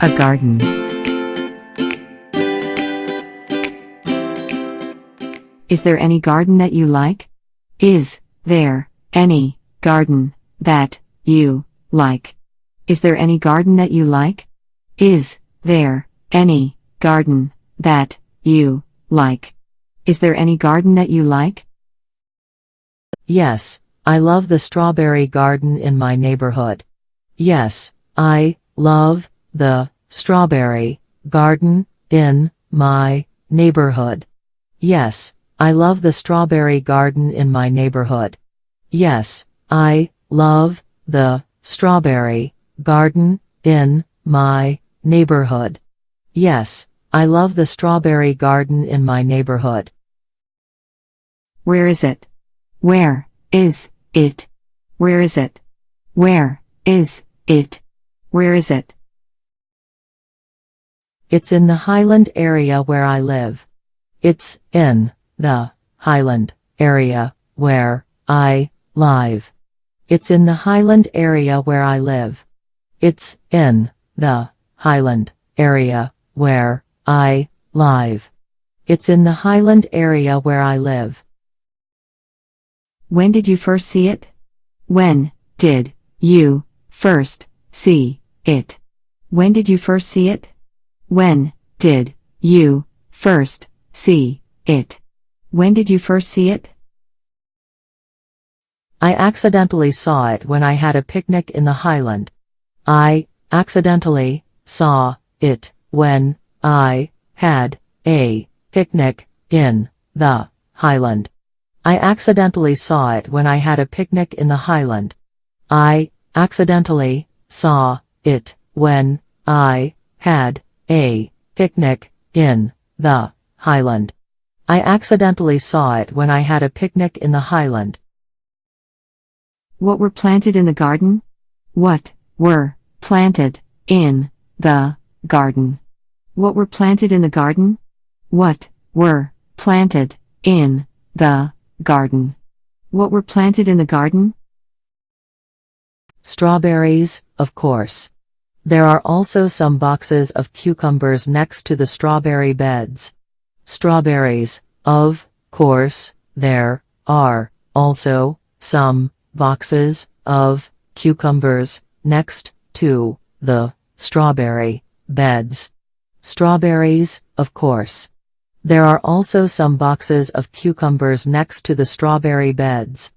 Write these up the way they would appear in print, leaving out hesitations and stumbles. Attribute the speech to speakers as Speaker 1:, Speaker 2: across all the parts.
Speaker 1: A garden. Is there any garden that you like? Is there any garden that you like? Is there any garden that you like? Is there any garden that you like? Is there any garden that you like?
Speaker 2: Yes, I love the strawberry garden in my neighborhood. Yes, I love the strawberry garden in my neighborhood. Yes, I love the strawberry garden in my neighborhood. Yes, I love the strawberry garden in my neighborhood. Yes, I love the strawberry garden in my neighborhood.
Speaker 1: Where is it? Where is it? Where is it? Where is it? Where is it?
Speaker 2: It's in the Highland area where I live. It's in the Highland area where I live. It's in the Highland area where I live. It's in the Highland area where I live. It's in the Highland area where I live.
Speaker 1: When did you first see it? When did you first see it? When did you first see it? When did you first see it? When did you first see it?
Speaker 2: I accidentally saw it when I had a picnic in the Highland. I accidentally saw it when I had a picnic in the Highland. I accidentally saw it when I had a picnic in the Highland. I accidentally saw it when I had a picnic in the Highland. I accidentally saw it when I had a picnic in the Highland.
Speaker 1: What were planted in the garden? What were planted in the garden? What were planted in the garden? What were planted in the garden? What were planted in the garden?
Speaker 2: Strawberries, of course. There are also some boxes of cucumbers next to the strawberry beds. Strawberries, of course. There are also some boxes of cucumbers next to the strawberry beds. Strawberries, of course. There are also some boxes of cucumbers next to the strawberry beds.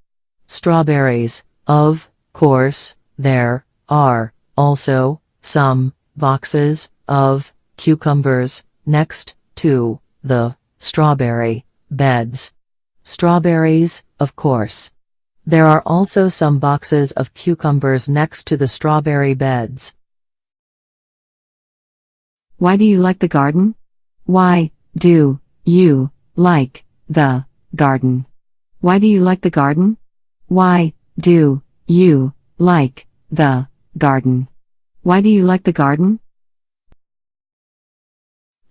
Speaker 2: Strawberries, of course. There are also some boxes of cucumbers next to the strawberry beds. Strawberries, of course. There are also some boxes of cucumbers next to the strawberry beds.
Speaker 1: Why do you like the garden? Why do you like the garden? Why do you like the garden? Why do you like the garden? Why do you like the garden?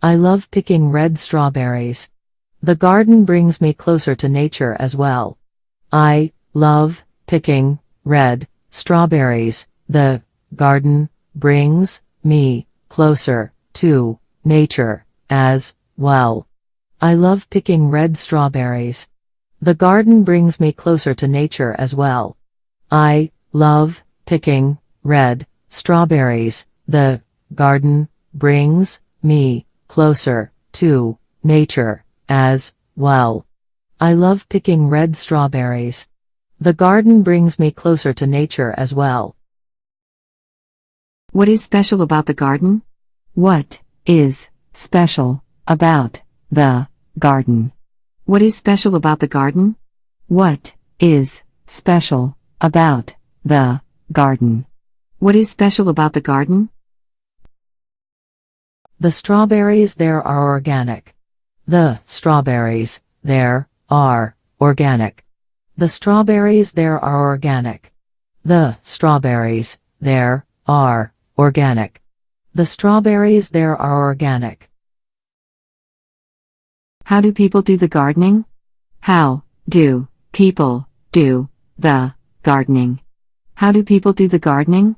Speaker 2: I love picking red strawberries. The garden brings me closer to nature as well. I love picking red strawberries. The garden brings me closer to nature as well. I love picking red strawberries. The garden brings me closer to nature as well. I love picking red strawberries. The garden brings me closer to nature as well. I love picking red strawberries. The garden brings me closer to nature as well.
Speaker 1: What is special about the garden? What is special about the garden? What is special about the garden? What is special about the garden? What is special about the garden?
Speaker 2: The strawberries there are organic. The strawberries there are organic. The strawberries there are organic. The strawberries there are organic. The strawberries there are organic.
Speaker 1: How do people do the gardening? How do people do the gardening? How do people do the gardening?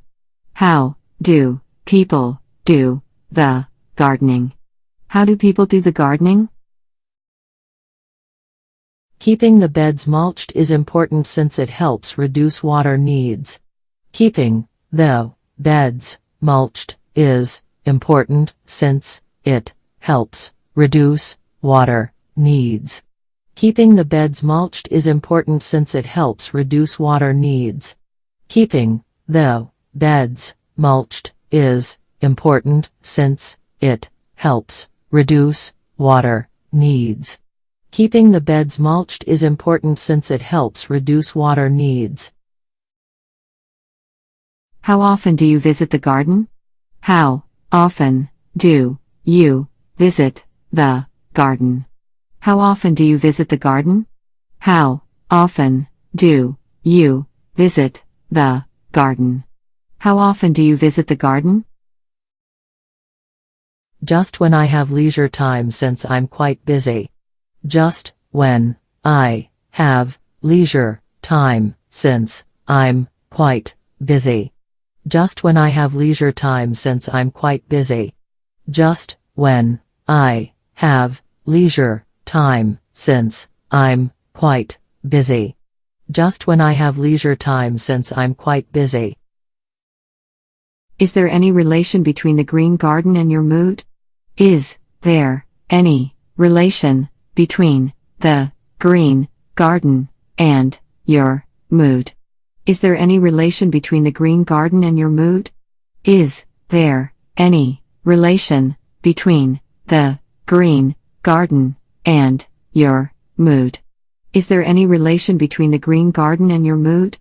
Speaker 1: How do people do the gardening. How do people do the gardening?
Speaker 2: Keeping the beds mulched is important since it helps reduce water needs. Keeping the beds mulched is important since it helps reduce water needs. Keeping the beds mulched is important since it helps reduce water needs. Keeping the beds mulched is important since it helps reduce water needs. Keeping the beds mulched is important since it helps reduce water needs.
Speaker 1: How often do you visit the garden? How often do you visit the garden? How often do you visit the garden? How often do you visit the garden? How often do you visit the garden?
Speaker 2: Just when I have leisure time since I'm quite busy. Just when I have leisure time since I'm quite busy. Just when I have leisure time since I'm quite busy. Just when I have leisure time since I'm quite busy. Just when I have leisure time since I'm quite busy.
Speaker 1: Is there any relation between the green garden and your mood? Is there any relation between the green garden and your mood? Is there any relation between the green garden and your mood? Is there any relation between the green garden and your mood? Is there any relation between the green garden and your mood?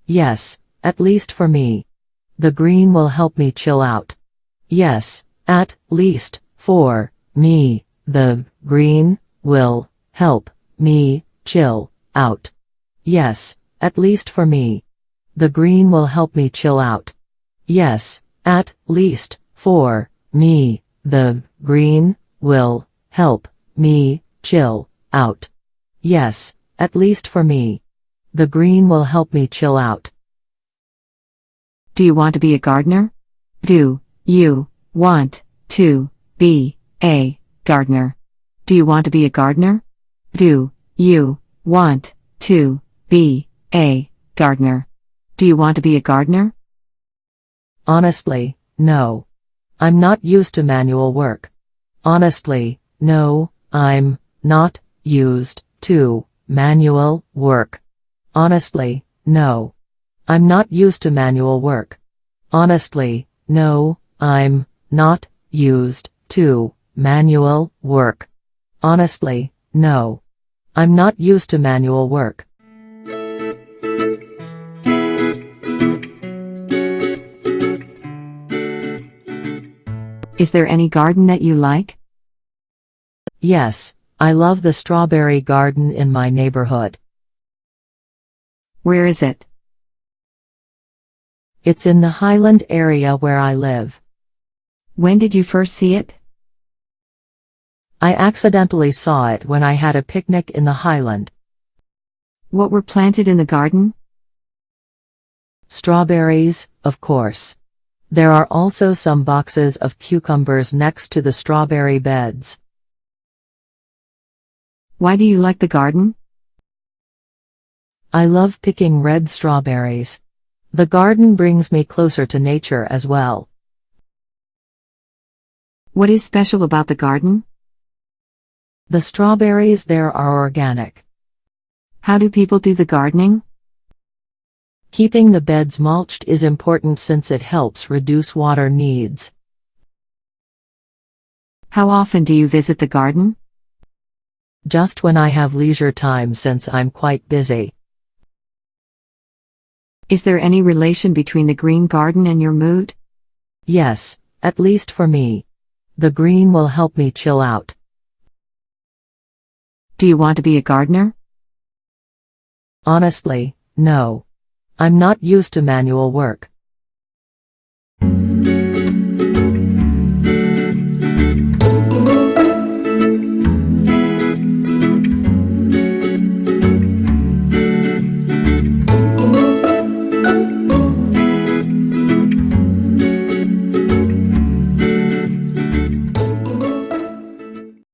Speaker 2: Yes, at least for me. The green will help me chill out. Yes, at least for me. The green will help me chill out. Yes, at least for me. The green will help me chill out. Yes, at least for me. The green will help me chill out. Yes, at least for me. The green will help me chill out.
Speaker 1: Do you want to be a gardener? Do you want to be a gardener? Do you want to be a gardener? Do you want to be a gardener? Do you want to be a gardener?
Speaker 2: Honestly, no. I'm not used to manual work. Honestly, no, I'm not used to manual work. Honestly, no. I'm not used to manual work. Honestly, no, I'm not used to manual work. Honestly, no. I'm not used to manual work.
Speaker 1: Is there any garden that you like?
Speaker 2: Yes, I love the strawberry garden in my neighborhood.
Speaker 1: Where is it?
Speaker 2: It's in the Highland area where I live.
Speaker 1: When did you first see it?
Speaker 2: I accidentally saw it when I had a picnic in the Highland.
Speaker 1: What were planted in the garden?
Speaker 2: Strawberries, of course. There are also some boxes of cucumbers next to the strawberry beds.
Speaker 1: Why do you like the garden?
Speaker 2: I love picking red strawberries. The garden brings me closer to nature as well.
Speaker 1: What is special about the garden?
Speaker 2: The strawberries there are organic.
Speaker 1: How do people do the gardening?
Speaker 2: Keeping the beds mulched is important since it helps reduce water needs.
Speaker 1: How often do you visit the garden?
Speaker 2: Just when I have leisure time since I'm quite busy.
Speaker 1: Is there any relation between the green garden and your mood?
Speaker 2: Yes, at least for me. The green will help me chill out.
Speaker 1: Do you want to be a gardener?
Speaker 2: Honestly, no. I'm not used to manual work.